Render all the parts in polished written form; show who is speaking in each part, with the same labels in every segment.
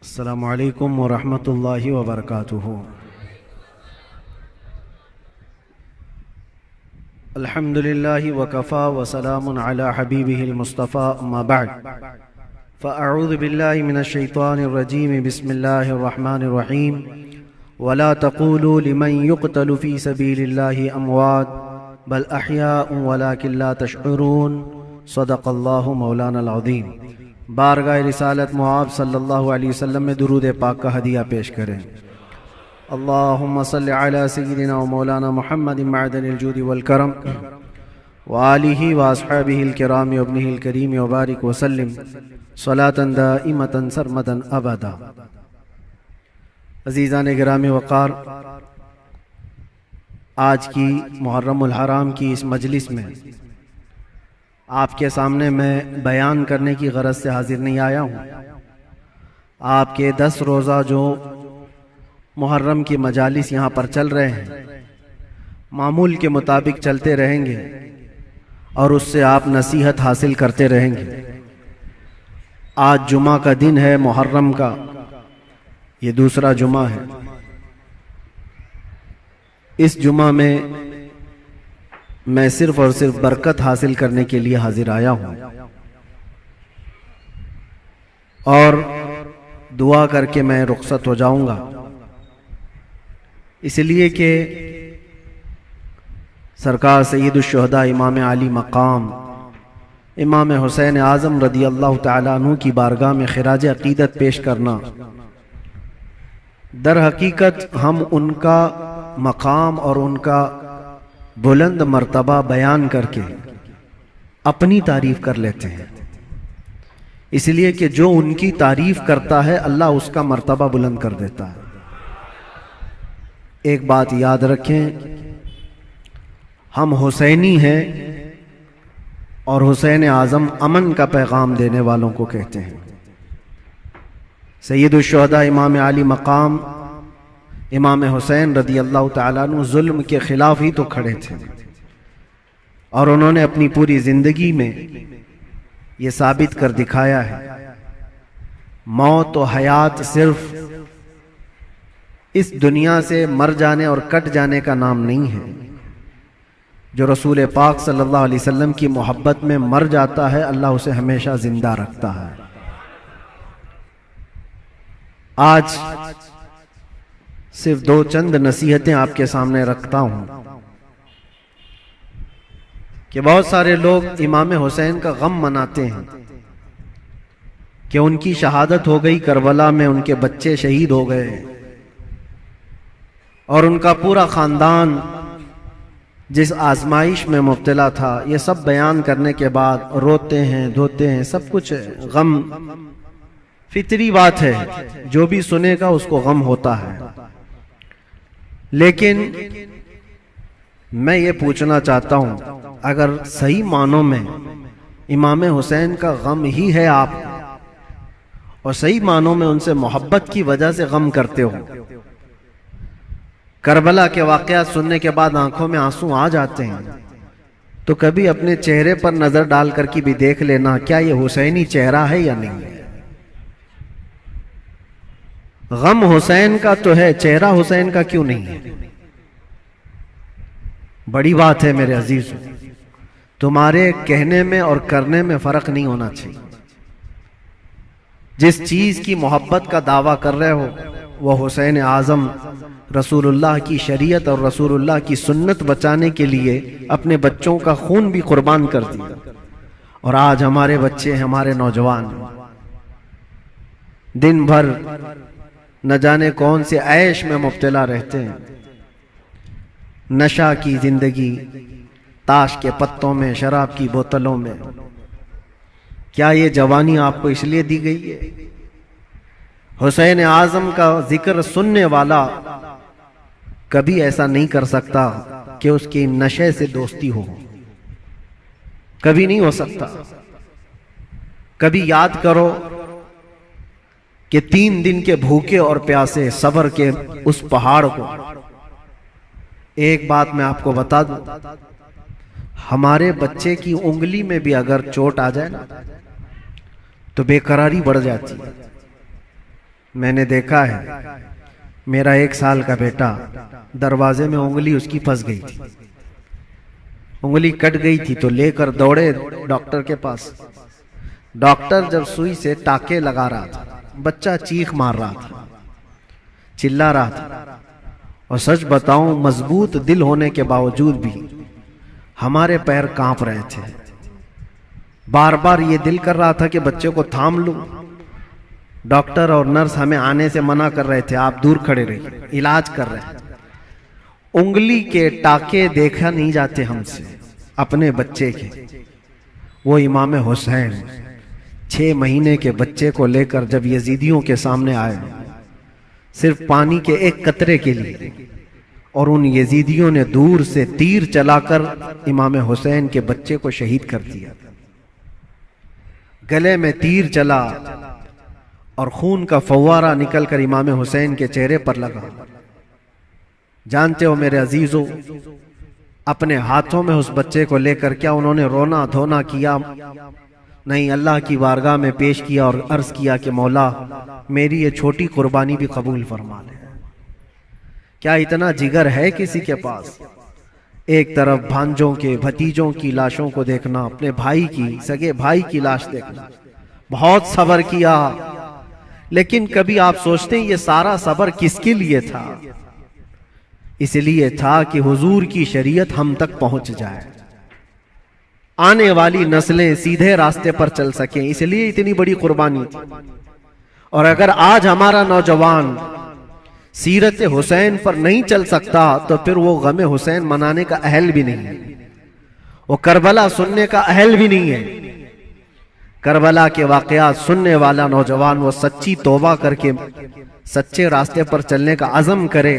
Speaker 1: अस्सलामु अलैकुम वरहमतुल्लाहि वबरकातुहू। अल्हम्दुलिल्लाहि वकफ़ा वसलामुन अला हबीबिहिल मुस्तफ़ा अम्मा बअद फ़अऊज़ु बिल्लाहि मिनश शैतानिर रजीम बिस्मिल्लाहिर रहमानिर रहीम वला तक़ूलू लिमन युक़तलु फ़ी सबीलिल्लाहि अमवात बल अहयाउन वलाकिन ला तशऊरून सदक़ल्लाहु मौलानाल अज़ीम। बारगाह रिसालत मुआब सल्लल्लाहु अलैहि वसल्लम में दुरूद पाक का हदिया पेश करें। अल्लाहुम्मा सल्लि अला सय्यिदिना व मौलाना मुहम्मदिन मअदनिल जूदि वल करम व आलिहि व अस्हाबिहिल किराम व इब्निहिल करीम व बारिक व सल्लिम सलातन दाइमतन सरमदन अबदा। अज़ीज़ान गिरामी वक़ार, आज की मुहर्रमुल हराम की इस मजलिस में आपके सामने मैं बयान करने की गरज से हाजिर नहीं आया हूँ। आपके 10 रोज़ा जो मुहर्रम की मजालिस यहाँ पर चल रहे हैं, मामूल के मुताबिक चलते रहेंगे और उससे आप नसीहत हासिल करते रहेंगे। आज जुमा का दिन है, मुहर्रम का ये दूसरा जुमा है। इस जुमा में मैं सिर्फ और सिर्फ बरकत हासिल करने के लिए हाजिर आया हूँ और दुआ करके मैं रुखसत हो जाऊंगा, इसलिए कि सरकार सय्यदुश शुहदा इमाम आली मकाम इमाम हुसैन आज़म रदी अल्लाह तआला अन्हु की बारगाह में खिराज अकीदत पेश करना, दर हकीकत हम उनका मकाम और उनका बुलंद मर्तबा बयान करके अपनी तारीफ कर लेते हैं, इसलिए कि जो उनकी तारीफ करता है अल्लाह उसका मर्तबा बुलंद कर देता है। एक बात याद रखें, हम हुसैनी हैं और हुसैन आज़म अमन का पैगाम देने वालों को कहते हैं। सय्यदुश शुहदा इमाम आली मकाम इमाम हुसैन रदी अल्लाह तआला अन्हु जुल्म के खिलाफ ही तो खड़े थे और उन्होंने अपनी पूरी जिंदगी में ये साबित कर दिखाया है, मौत और हयात सिर्फ इस दुनिया से मर जाने और कट जाने का नाम नहीं है। जो रसूल पाक सल्लल्लाहु अलैहि वसल्लम की मोहब्बत में मर जाता है, अल्लाह उसे हमेशा जिंदा रखता है। आज सिर्फ 2 चंद नसीहतें आपके सामने रखता हूं कि बहुत सारे लोग इमाम हुसैन का गम मनाते हैं कि उनकी शहादत हो गई, करबला में उनके बच्चे शहीद हो गए और उनका पूरा खानदान जिस आजमाइश में मुब्तला था, ये सब बयान करने के बाद रोते हैं, धोते हैं, सब कुछ गम फितरी बात है, जो भी सुनेगा उसको गम होता है। लेकिन मैं ये पूछना चाहता हूं, अगर सही मानों में इमाम हुसैन का गम ही है आप और सही मानों में उनसे मोहब्बत की वजह से गम करते हो, करबला के वाकयात सुनने के बाद आंखों में आंसू आ जाते हैं, तो कभी अपने चेहरे पर नजर डाल करके भी देख लेना, क्या ये हुसैनी चेहरा है या नहीं। गम हुसैन का तो है, चेहरा हुसैन का क्यों नहीं है। बड़ी बात है मेरे अजीज, तुम्हारे कहने में और करने में फर्क नहीं होना चाहिए। जिस चीज की मोहब्बत का दावा कर रहे हो वह हुसैन आजम रसूलुल्लाह की शरीयत और रसूलुल्लाह की सुन्नत बचाने के लिए अपने बच्चों का खून भी कुर्बान कर दिया, और आज हमारे बच्चे, हमारे नौजवान दिन भर न जाने कौन से ऐश में मुब्तला रहते हैं, नशा की जिंदगी, ताश के पत्तों में, शराब की बोतलों में। क्या ये जवानी आपको इसलिए दी गई है? हुसैन आजम का जिक्र सुनने वाला कभी ऐसा नहीं कर सकता कि उसकी नशे से दोस्ती हो, कभी नहीं हो सकता। कभी याद करो कि 3 दिन के भूखे और प्यासे सब्र के उस पहाड़ को। एक बात मैं आपको बता दूं, हमारे बच्चे की उंगली में भी अगर चोट आ जाए ना तो बेकरारी बढ़ जाती है। मैंने देखा है, मेरा 1 साल का बेटा दरवाजे में उंगली उसकी फंस गई थी, उंगली कट गई थी, तो लेकर दौड़े डॉक्टर के पास। डॉक्टर जब सुई से टाके लगा रहा था, बच्चा चीख मार रहा था, चिल्ला रहा था। और सच बताऊं, मजबूत दिल होने के बावजूद भी हमारे पैर कांप रहे थे। बार बार ये दिल कर रहा था कि बच्चे को थाम लूं। डॉक्टर और नर्स हमें आने से मना कर रहे थे, आप दूर खड़े रहिए, इलाज कर रहे हैं। उंगली के टाके देखा नहीं जाते हमसे अपने बच्चे के। वो इमाम हुसैन 6 महीने के बच्चे को लेकर जब यजीदियों के सामने आए, सिर्फ पानी के एक कतरे के लिए, और उन यजीदियों ने दूर से तीर चलाकर इमाम हुसैन के बच्चे को शहीद कर दिया। गले में तीर चला और खून का फव्वारा निकलकर इमाम हुसैन के चेहरे पर लगा। जानते हो मेरे अजीजों, अपने हाथों में उस बच्चे को लेकर क्या उन्होंने रोना धोना किया? नहीं, अल्लाह की बारगाह में पेश किया और अर्ज किया कि मौला मेरी ये छोटी कुर्बानी भी कबूल फरमा ले। क्या इतना जिगर है किसी के पास? एक तरफ भांजों के भतीजों की लाशों को देखना, अपने भाई की, सगे भाई की लाश देखना, बहुत सब्र किया। लेकिन कभी आप सोचते हैं ये सारा सब्र किसके लिए था? इसलिए था कि हुजूर की शरीयत हम तक पहुंच जाए, आने वाली नस्लें सीधे रास्ते पर चल सकें, इसलिए इतनी बड़ी कुर्बानी थी। और अगर आज हमारा नौजवान सीरत हुसैन पर नहीं चल सकता तो फिर वो गम हुसैन मनाने का अहल भी नहीं है, वो करबला सुनने का अहल भी नहीं है। करबला के वाकयात सुनने वाला नौजवान वो सच्ची तौबा करके सच्चे रास्ते पर चलने का अज़म करे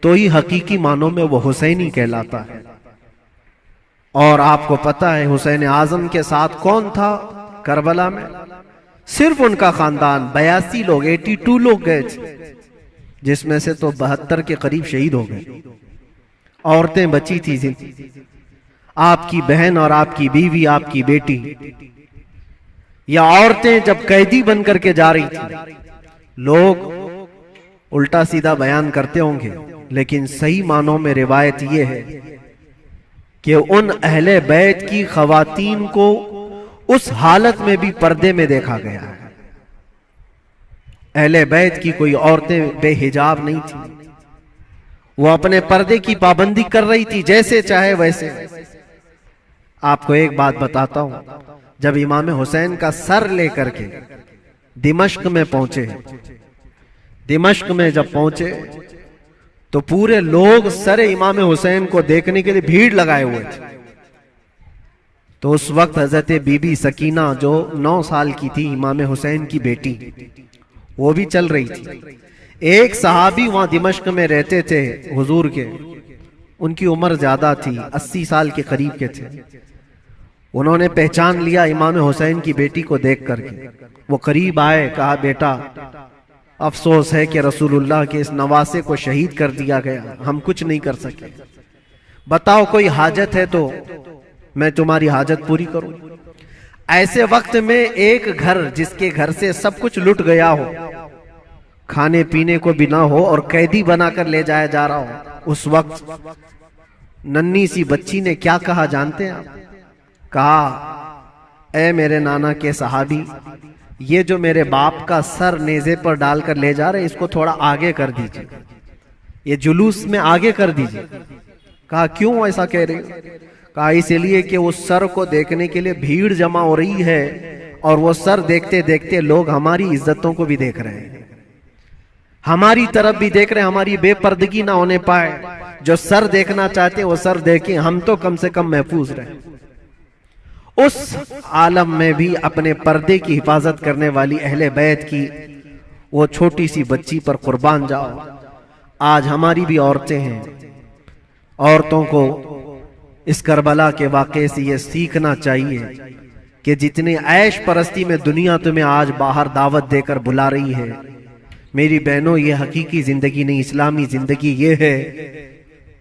Speaker 1: तो ही हकीकी मानों में वो हुसैनी कहलाता है। और आपको पता है हुसैन आजम के साथ कौन था करबला में? सिर्फ उनका खानदान। 82 लोग, 82 लोग गए थे, जिसमें से तो 72 के करीब शहीद हो गए। औरतें बची थी, आपकी बहन और आपकी बीवी, आपकी बेटी, या औरतें जब कैदी बन करके जा रही थी। लोग उल्टा सीधा बयान करते होंगे, लेकिन सही मानों में रिवायत यह है कि उन अहले बैत की खवातीन को उस हालत में भी पर्दे में देखा गया है। अहले बैत की कोई औरतें बेहिजाब नहीं थी, वो अपने पर्दे की पाबंदी कर रही थी, जैसे चाहे वैसे। आपको एक बात बताता हूं, जब इमाम हुसैन का सर लेकर के दिमश्क में पहुंचे, दिमश्क में जब पहुंचे तो पूरे लोग सर इमाम हुसैन को देखने के लिए भीड़ लगाए हुए थे। तो उस वक्त हजरत बीबी सकीना जो 9 साल की थी, इमाम हुसैन की बेटी, वो भी चल रही थी। एक सहाबी वहां दिमश्क में रहते थे हुजूर के, उनकी उम्र ज्यादा थी, 80 साल के करीब के थे। उन्होंने पहचान लिया इमाम हुसैन की बेटी को देख करके। वो करीब आए, कहा बेटा अफसोस है कि रसूलुल्लाह के इस नवासे को शहीद कर दिया गया, हम कुछ नहीं कर सके। बताओ कोई हाजत है तो मैं तुम्हारी हाजत पूरी करूं। ऐसे वक्त में एक घर, जिसके घर से सब कुछ लुट गया हो, खाने पीने को भी ना हो और कैदी बनाकर ले जाया जा रहा हो, उस वक्त नन्ही सी बच्ची ने क्या कहा जानते हैं आप? कहा, ऐ मेरे नाना के सहाबी, ये जो मेरे बाप का सर नेज़े पर डालकर ले जा रहे, इसको थोड़ा आगे कर दीजिए, ये जुलूस में आगे कर दीजिए। कहा क्यों ऐसा कह रहे हो? कहा इसलिए कि उस सर को देखने के लिए भीड़ जमा हो रही है, और वो सर देखते देखते लोग हमारी इज्जतों को भी देख रहे हैं, हमारी तरफ भी देख रहे हैं, हमारी बेपर्दगी ना होने पाए। जो सर देखना चाहते वो सर देखें, हम तो कम से कम महफूज रहे। उस आलम में भी अपने पर्दे की हिफाजत करने वाली अहले बैत की वो छोटी सी बच्ची पर कुर्बान जाओ। आज हमारी भी औरतें हैं, औरतों को इस करबला के वाक़े से ये सीखना चाहिए कि जितने ऐश परस्ती में दुनिया तुम्हें आज बाहर दावत देकर बुला रही है, मेरी बहनों, ये हकीकी जिंदगी नहीं, इस्लामी जिंदगी ये है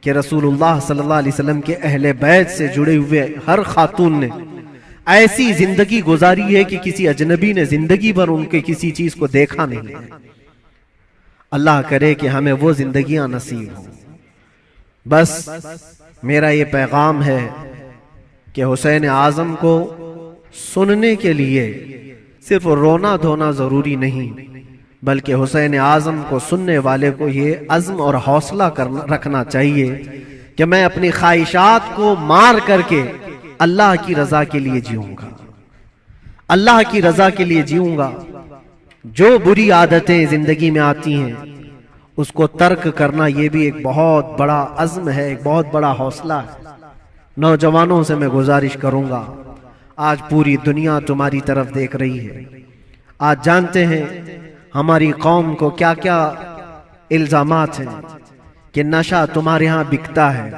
Speaker 1: कि रसूलुल्लाह सल्लल्लाहु अलैहि वसल्लम के अहले बैत से जुड़े हुए हर खातून ने ऐसी जिंदगी गुजारी है कि किसी अजनबी ने जिंदगी भर उनके किसी चीज को देखा नहीं है। अल्लाह करे कि हमें वो जिंदगियां नसीब हो। बस मेरा ये पैगाम है कि हुसैन आज़म को सुनने के लिए सिर्फ रोना धोना जरूरी नहीं, बल्कि हुसैन आज़म को सुनने वाले को ये अज़्म और हौसला रखना चाहिए कि मैं अपनी ख्वाहिशात को मार करके अल्लाह की रजा के लिए जीऊंगा, अल्लाह की रजा के लिए जीऊंगा। जो बुरी आदतें जिंदगी में आती हैं उसको तर्क करना ये भी एक बहुत बड़ा अज़्म है, एक बहुत बड़ा हौसला है। नौजवानों से मैं गुजारिश करूंगा, आज पूरी दुनिया तुम्हारी तरफ देख रही है। आज जानते हैं हमारी कौम को क्या क्या इल्जामात हैं कि नशा तुम्हारे यहाँ बिकता है,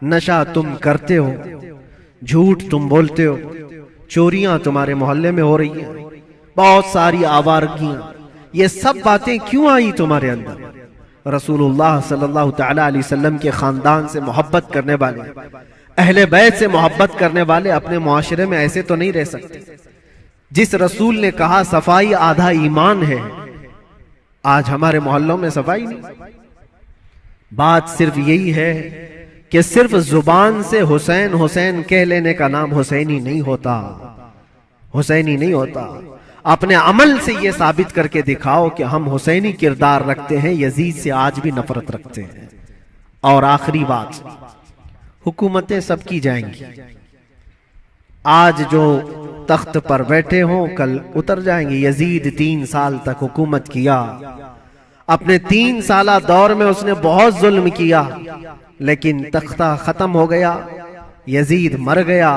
Speaker 1: नशा तुम करते हो, झूठ तुम बोलते हो, चोरियां तुम्हारे मोहल्ले में हो रही हैं, बहुत सारी आवारगियां। ये सब बातें क्यों आई तुम्हारे अंदर? रसूलुल्लाह सल्लल्लाहु तआला अलैहि वसल्लम के खानदान से मोहब्बत करने वाले, अहले बैत से मोहब्बत करने वाले अपने मुआशरे में ऐसे तो नहीं रह सकते। जिस रसूल ने कहा सफाई आधा ईमान है, आज हमारे मोहल्लों में सफाई नहीं। बात सिर्फ यही है कि सिर्फ जुबान से हुसैन हुसैन कह लेने का नाम हुसैनी नहीं होता, हुसैनी नहीं होता। अपने अमल से यह साबित करके दिखाओ कि हम हुसैनी किरदार रखते हैं, यजीद से आज भी नफरत रखते हैं। और आखिरी बात, हुकूमतें सबकी जाएंगी। आज जो तख्त पर बैठे हों कल उतर जाएंगे। यजीद 3 साल तक हुकूमत किया, अपने 3 साला दौर में उसने बहुत जुल्म किया, लेकिन तख्ता खत्म हो गया, यजीद मर गया।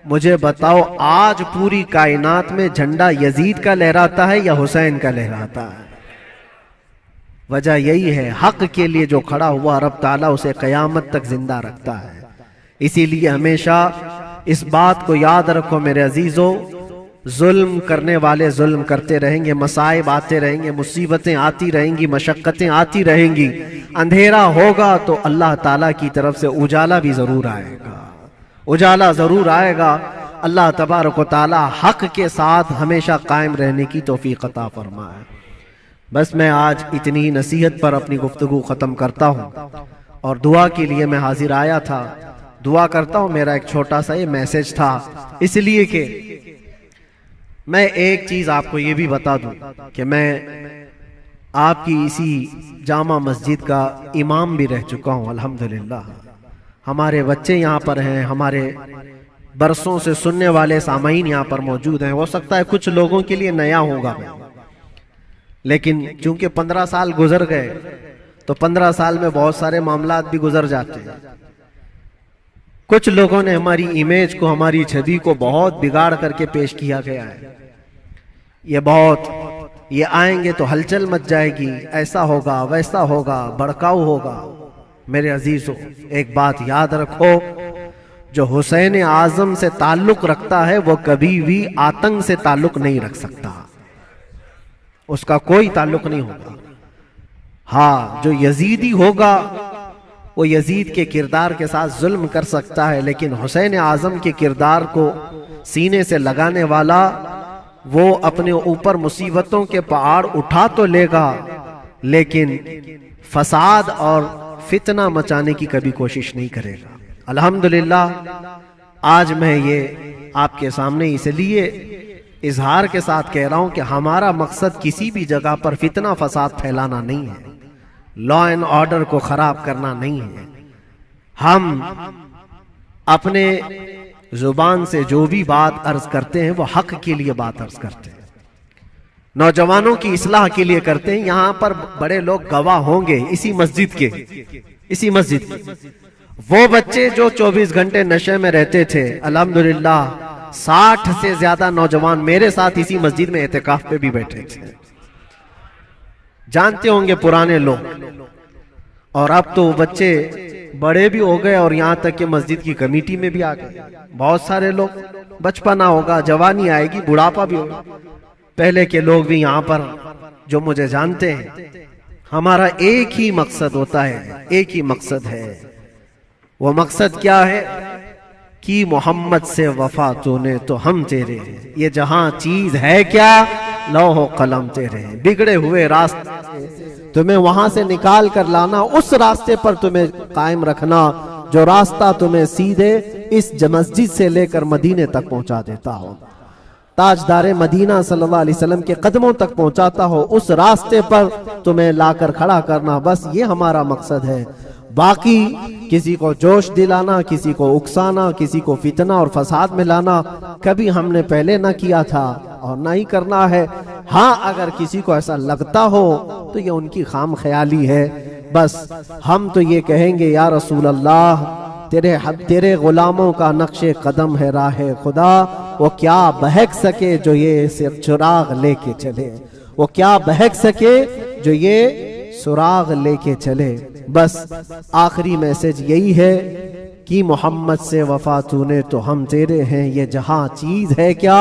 Speaker 1: मुझे बताओ आज पूरी कायनात में झंडा यजीद का लहराता है या हुसैन का लहराता है? वजह यही है, हक के लिए जो खड़ा हुआ रब ताला उसे कयामत तक जिंदा रखता है। इसीलिए हमेशा इस बात को याद रखो मेरे अजीजों, जुल्म करने वाले जुल्म करते रहेंगे, मसाइब आते रहेंगे, मुसीबतें आती रहेंगी, मशक्कतें आती रहेंगी। अंधेरा होगा तो अल्लाह ताला की तरफ से उजाला भी जरूर आएगा, उजाला जरूर आएगा। अल्लाह तबारक व तआला हक के साथ हमेशा कायम रहने की तौफीक अता फरमाए। बस मैं आज इतनी नसीहत पर अपनी गुफ्तगू खत्म करता हूँ और दुआ के लिए मैं हाजिर आया था। दुआ करता हूँ, मेरा एक छोटा सा ये मैसेज था, इसलिए कि मैं एक चीज आपको ये भी बता दूं कि मैं आपकी इसी जामा मस्जिद का इमाम भी रह चुका हूँ अल्हम्दुलिल्लाह। हमारे बच्चे यहाँ पर हैं, हमारे बरसों से सुनने वाले सामाईन यहाँ पर मौजूद हैं। हो सकता है कुछ लोगों के लिए नया होगा, लेकिन चूंकि 15 साल गुजर गए तो 15 साल में बहुत सारे मामलात भी गुजर जाते हैं। कुछ लोगों ने हमारी इमेज को, हमारी छवि को बहुत बिगाड़ करके पेश किया गया है। ये आएंगे तो हलचल मच जाएगी, ऐसा होगा वैसा होगा, भड़काऊ होगा। मेरे अजीजों, एक बात याद रखो, जो हुसैन आजम से ताल्लुक रखता है वो कभी भी आतंक से ताल्लुक नहीं रख सकता, उसका कोई ताल्लुक नहीं होगा। हाँ, जो यजीदी होगा वो यजीद के किरदार के साथ जुल्म कर सकता है, लेकिन हुसैन आजम के किरदार को सीने से लगाने वाला वो अपने ऊपर मुसीबतों के पहाड़ उठा तो लेगा, लेकिन फसाद और फितना मचाने की कभी कोशिश नहीं करेगा। अल्हम्दुलिल्लाह आज मैं ये आपके सामने इसलिए इजहार के साथ कह रहा हूं कि हमारा मकसद किसी भी जगह पर फितना फसाद फैलाना नहीं है, लॉ एंड ऑर्डर को खराब करना नहीं है। हम अपने जुबान से जो भी बात अर्ज करते हैं वो हक के लिए बात अर्ज करते हैं, नौजवानों की इस्लाह के लिए करते हैं। यहां पर बड़े लोग गवाह होंगे, इसी मस्जिद के वो बच्चे जो 24 घंटे नशे में रहते थे, अल्हम्दुलिल्लाह 60 से ज्यादा नौजवान मेरे साथ इसी मस्जिद में एहतिकाफ पे भी बैठे थे। जानते होंगे पुराने लोग, और अब तो बच्चे बड़े भी हो गए और यहां तक कि मस्जिद की कमेटी में भी आ गए। बहुत सारे लोग, बचपना होगा, जवानी आएगी, बुढ़ापा भी होगा। पहले के लोग भी यहां पर जो मुझे जानते हैं, हमारा एक ही मकसद होता है, एक ही मकसद है। वो मकसद क्या है कि मोहम्मद से वफा तूने तो हम तेरे हैं, ये जहां चीज है क्या, लौह कलम तेरे हैं। बिगड़े हुए रास्ते तुम्हें वहां से निकाल कर लाना, उस रास्ते पर तुम्हें कायम रखना जो रास्ता तुम्हें सीधे इस मस्जिद से लेकर मदीने तक पहुंचा देता हो, ताजदारे मदीना सल्लल्लाहु अलैहि वसल्लम के कदमों तक पहुंचाता हो, उस रास्ते पर तुम्हें लाकर खड़ा करना, बस ये हमारा मकसद है। बाकी किसी को जोश दिलाना, किसी को उकसाना, किसी को फितना और फसाद में लाना कभी हमने पहले ना किया था और ना ही करना है। हाँ, अगर किसी को ऐसा लगता हो तो ये उनकी खाम ख्याली है। बस हम तो ये कहेंगे, या रसूल अल्लाह, तेरे गुलामों का नक्शे कदम है राह खुदा, वो क्या बहक सके जो ये सुराग लेके चले, वो क्या बहक सके जो ये सुराग लेके चले। बस आखिरी मैसेज यही है कि मोहम्मद से वफा तूने तो हम तेरे हैं, ये जहां चीज है क्या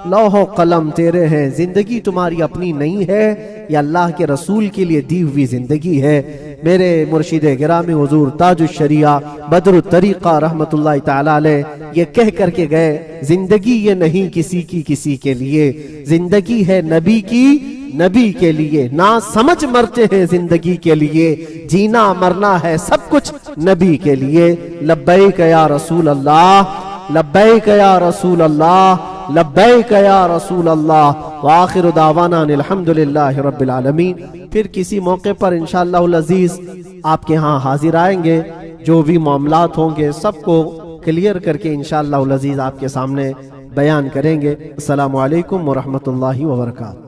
Speaker 1: लौह कलम तेरे हैं, जिंदगी तुम्हारी अपनी नहीं है, ये अल्लाह के रसूल के लिए दी हुई जिंदगी है। मेरे मुर्शिद गिरामी हुजूर ताजुश शरिया बदरुत तरीका रहमतुल्लाह तआला अलैह ये कह करके गए, जिंदगी ये नहीं किसी की किसी के लिए, जिंदगी है नबी की नबी के लिए, ना समझ मरते हैं जिंदगी के लिए, जीना मरना है सब कुछ नबी के लिए। लब्बैक या रसूल अल्लाह, लब्बैक या रसूल अल्लाह, लब्बैक या रसूल अल्लाह। व आखिरु दावाना अल्हम्दुलिल्लाहि रब्बिल आलमीन। फिर किसी मौके पर इंशाअल्लाहुल अजीज आपके यहाँ हाजिर आएंगे, जो भी मामलात होंगे सबको क्लियर करके इंशाअल्लाहुल अजीज आपके सामने बयान करेंगे। अस्सलामु अलैकुम व रहमतुल्लाहि व बरकातहू।